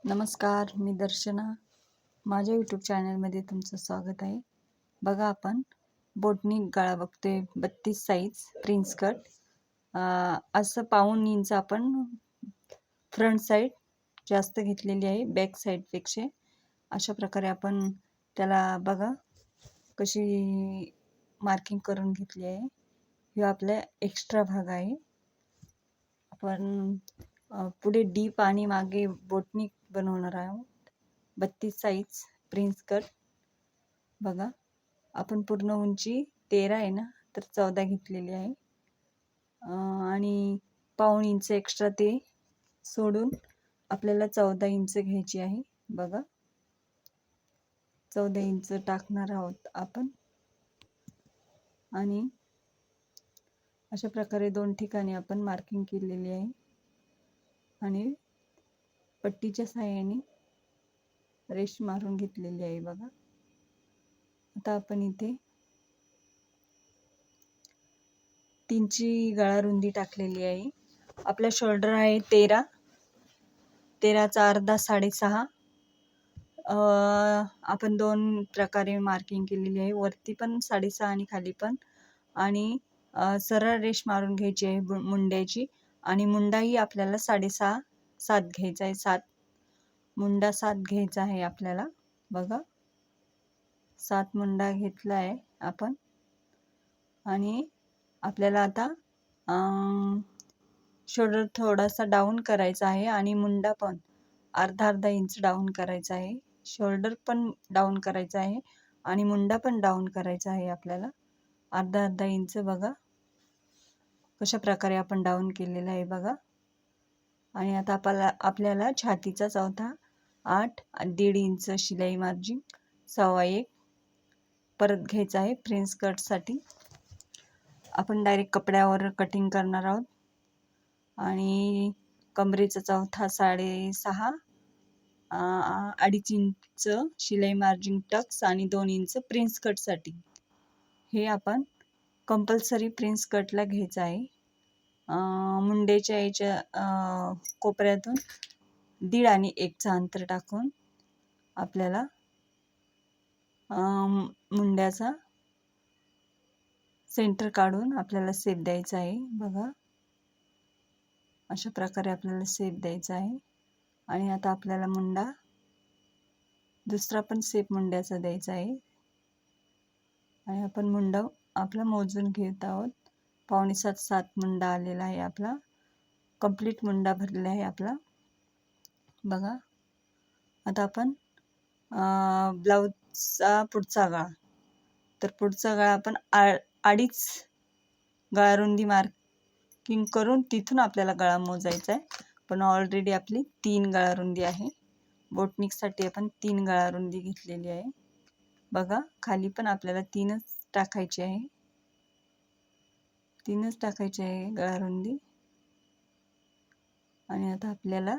नमस्कार, मी दर्शना. माझ्या यूट्यूब चॅनलमध्ये तुमचं स्वागत आहे. बघा, आपण बोटनिक गळा बघतोय, 32 साईज प्रिन्स कट. असं पाऊण इंच आपण फ्रंट साईड जास्त घेतलेली आहे बॅक साईडपेक्षा. अशा प्रकारे आपण त्याला बघा कशी मार्किंग करून घेतली आहे. हे आपला एक्स्ट्रा भाग आहे. आपण पुढे डीप आणि मागे बोटनिक बनवणार आहोत. 32 साईज प्रिन्स कट. बघा, आपण पूर्ण उंची 13 आहे ना, तर 14 घेतलेली आहे. आणि पाऊण इंच एक्स्ट्रा ते सोडून आपल्याला 14 इंच घ्यायची आहे. बघा, 14 इंच टाकणार आहोत आपण. आणि अशा प्रकारे 2 ठिकाणी आपण मार्किंग केलेली आहे आणि पट्टीच्या सहाय्याने रेष मारून घेतलेली आहे. बघा, आता आपण इथे 3ची गळा रुंदी टाकलेली आहे. आपला शोल्डर आहे 13. 13चा अर्धा 6.5. आपण 2 प्रकारे मार्किंग केलेली आहे, वरती पण 6.5 आणि खाली पण. आणि सरळ रेष मारून घ्यायची आहे मुंड्याची. आणि मुंडाही आपल्याला 6.5 7 घ्यायचा आहे. 7 मुंडा 7 घ्यायचा आहे आपल्याला. बघा, 7 मुंडा घेतला आहे आपण. आणि आपल्याला आता शोल्डर थोडासा डाऊन करायचा आहे आणि मुंडा पण अर्धा इंच डाऊन करायचा आहे. शोल्डर पण डाऊन करायचा आहे आणि मुंडा पण डाऊन करायचा आहे आपल्याला अर्धा इंच. बघा कशा प्रकारे आपण डाऊन केलेला आहे. बघा, आणि आता आपल्याला छातीचा चौथा 8 1.5 इंच शिलाई मार्जिन 1.25 परत घ्यायचा आहे. प्रिन्स कटसाठी आपण डायरेक्ट कपड्यावर कटिंग करणार आहोत. आणि कमरेचा चौथा 6.5 2.5 इंच शिलाई मार्जिन टक्स आणि 2 इंच प्रिन्स कटसाठी. हे आपण कंपल्सरी प्रिन्स कटला घ्यायचं आहे. मुंडेच्या याच्या कोपऱ्यातून 1.5 आणि 1चं अंतर टाकून आपल्याला मुंड्याचा सेंटर काढून आपल्याला शेप द्यायचा आहे. बघा, अशा प्रकारे आपल्याला शेप द्यायचा आहे. आणि आता आपल्याला मुंडा दुसरा पण शेप मुंड्याचा द्यायचा आहे. आणि आपण मुंडा आपला मोजून घेत आहोत. 6.25 7 मुंडा आलेला आहे आपला. कंप्लीट मुंडा भरलेला आहे आपला. बघा, आता आपण ब्लाऊजचा पुढचा गळा. तर पुढचा गळा आपण 2.5 गळा रुंदी मार्किंग करून तिथून आपल्याला गळा मोजायचा आहे. पण ऑलरेडी आपली 3 गळा रुंदी आहे. बोटनिकसाठी आपण 3 गळा रुंदी घेतलेली आहे. बघा, खाली पण आपल्याला 3च टाकायची आहे. 3च टाकायची आहे गळा रुंदी. आणि आता आपल्याला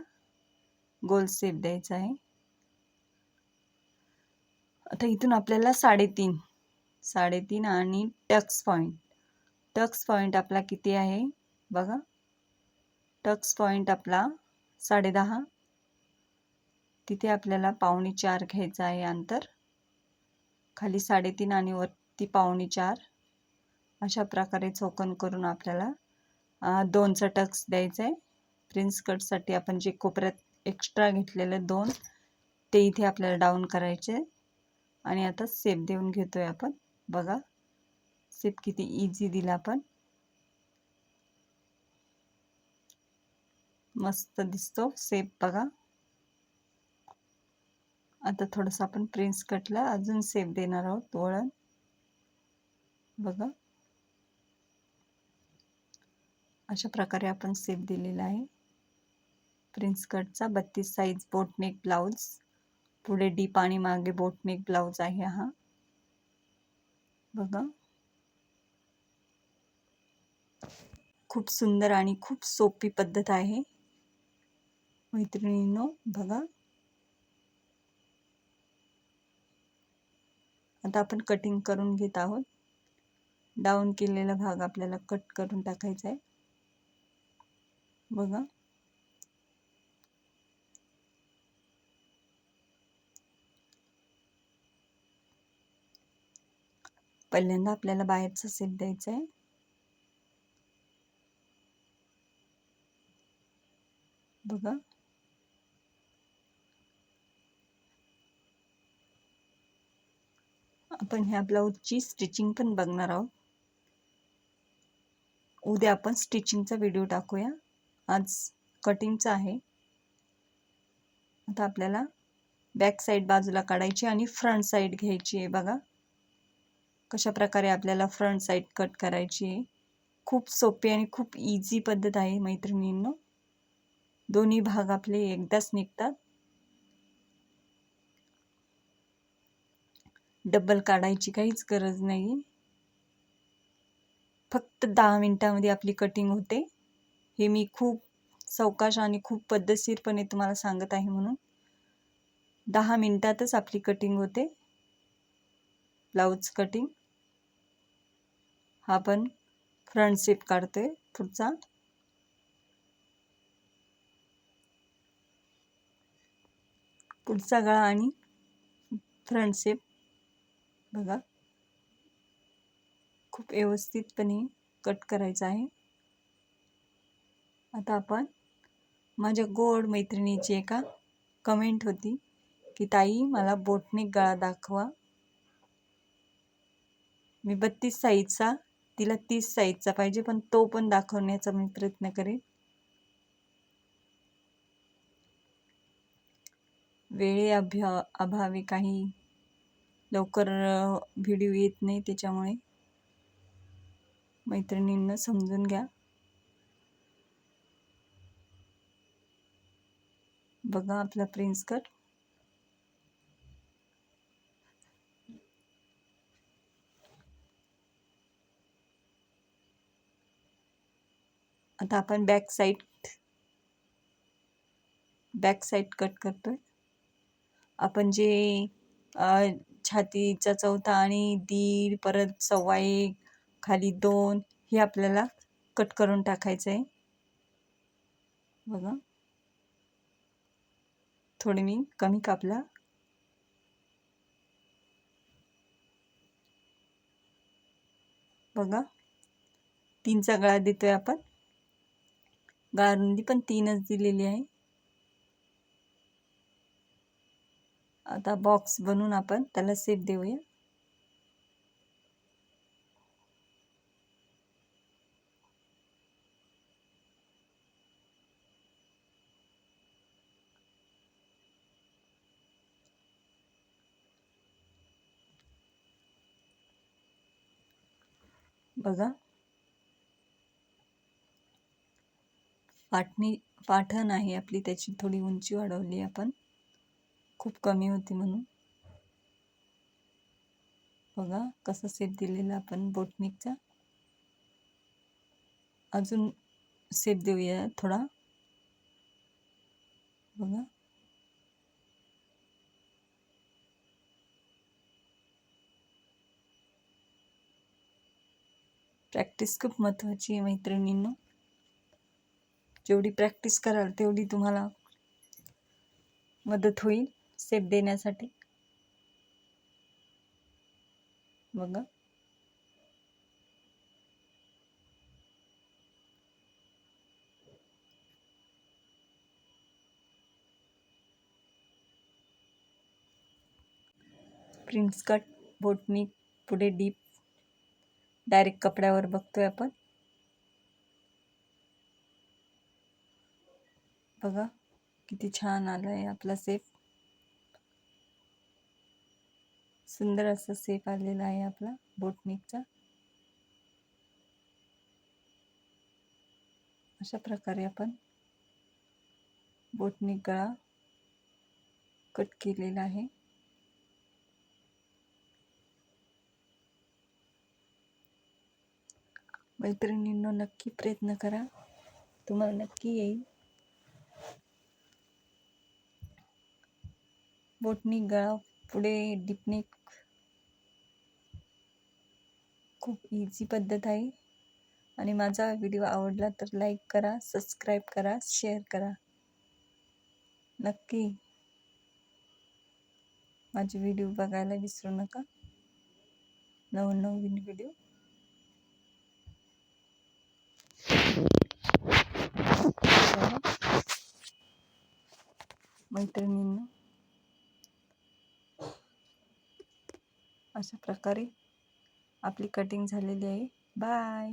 गोल शेप द्यायचा आहे. आता इथून आपल्याला 3.5 आणि टक्स पॉईंट आपला किती आहे बघा. टक्स पॉईंट आपला 10.5. तिथे आपल्याला 4.25 घ्यायचा आहे अंतर. खाली 3.5 आणि वरती 4.25. अशा प्रकारे चौकोन करून आपल्याला 2चा टक्स द्यायचा आहे. प्रिन्स कटसाठी आपण जे कोपऱ्यात एक्स्ट्रा घेतलेले 2 ते इथे आपल्याला डाऊन करायचे. आणि आता शेप देऊन घेतोय आपण. बघा, शेप किती इझी दिला आपण. मस्त दिसतो शेप. बघा, आता थोडंसं आपण प्रिन्स कटला अजून शेप देणार आहोत, वळण. बघा, अशा प्रकारे आपण शेप दिलेला आहे प्रिन्स कटचा. 32 साईज बोटनेक ब्लाऊज. पुढे डीप आणि मागे बोटनेक ब्लाऊज आहे हा. बघा, खूप सुंदर आणि खूप सोपी पद्धत आहे मैत्रिणींनो. बघा, आता आपण कटिंग करून घेत आहोत. डाऊन केलेला भाग आपल्याला कट करून टाकायचा आहे. बघा, पहिल्यांदा आपल्याला बाहेरचा शेप द्यायचा आहे. बघा, आपण ह्या ब्लाऊजची स्टिचिंग पण बघणार आहोत. उद्या आपण स्टिचिंगचा व्हिडिओ टाकूया, आज कटिंगचा आहे. आता आपल्याला बॅक साईड बाजूला काढायची आणि फ्रंट साईड घ्यायची आहे. बघा कशा प्रकारे आपल्याला फ्रंट साईड कट करायची आहे. खूप सोपी आणि खूप इझी पद्धत आहे मैत्रिणींनो. दोन्ही भाग आपले एकदाच निघतात. डबल काढायची काहीच गरज नाही. फक्त 10 मिनिटांमध्ये आपली कटिंग होते. हे मी खूप सावकाश आणि खूप पद्धतशीरपणे तुम्हाला सांगत आहे, म्हणून 10 मिनिटातच आपली कटिंग होते. ब्लाऊज कटिंग हा पण फ्रंट शेप काढतोय पुढचा. पुढचा गळा आणि फ्रंट शेप बघा, खूप व्यवस्थितपणे कट करायचा आहे. आता आपण, माझ्या गोड मैत्रिणीची एका कमेंट होती की ताई मला बोटनेक गळा दाखवा. मी 32 साईजचा, तिला 30 साईजचा पाहिजे, पण तो पण दाखवण्याचा मी प्रयत्न करेन. अभावी काही लवकर व्हिडिओ येत नाही, त्याच्यामुळे मैत्रिणींना समजून घ्या. बघा आपला प्रिन्स कट. आता आपण बॅक साईड कट करतोय. आपण जे छातीचा 1/4 आणि 1.5 परत 1.25 खाली 2 हे आपल्याला कट करून टाकायचं आहे. बघा थोडे मी कमी कापला. बघा 3चा गळा देतोय आपण. गळारुंदी पण 3च दिलेली आहे. आता बॉक्स बनवून आपण त्याला शेप देऊया. बघा पाठण आहे आपली, त्याची थोडी उंची वाढवली आपण, खूप कमी होती म्हणून. बघा कसा शेप दिलेला आपण बोटनिकचा. अजून शेप देऊया थोडा. बघा प्रॅक्टिस खूप महत्त्वाची आहे मैत्रिणींनो. जेवढी प्रॅक्टिस कराल तेवढी तुम्हाला मदत होईल शेप देण्यासाठी. बघा प्रिन्स कट बोटनिक पुढे डीप डायरेक्ट कपड्यावर बघतोय आपण. बघा किती छान आलाय आपला शेप. सुंदर असा शेप आलेला आहे आपला बोटनिकचा. अशा प्रकारे आपण बोटनिक गळा कट केलेला आहे. मैत्रिणींनो नक्की प्रयत्न करा, तुम्हाला नक्की येईल. बोटनिक गळा पुढे डीपनेक खूप इझी पद्धत आहे. आणि माझा व्हिडिओ आवडला तर लाईक करा, सबस्क्राईब करा, शेअर करा. नक्की माझे व्हिडिओ बघायला विसरू नका. नवनवीन व्हिडिओ. मैत्रिणींनो, अशा प्रकारे आपली कटिंग झालेली आहे. बाय.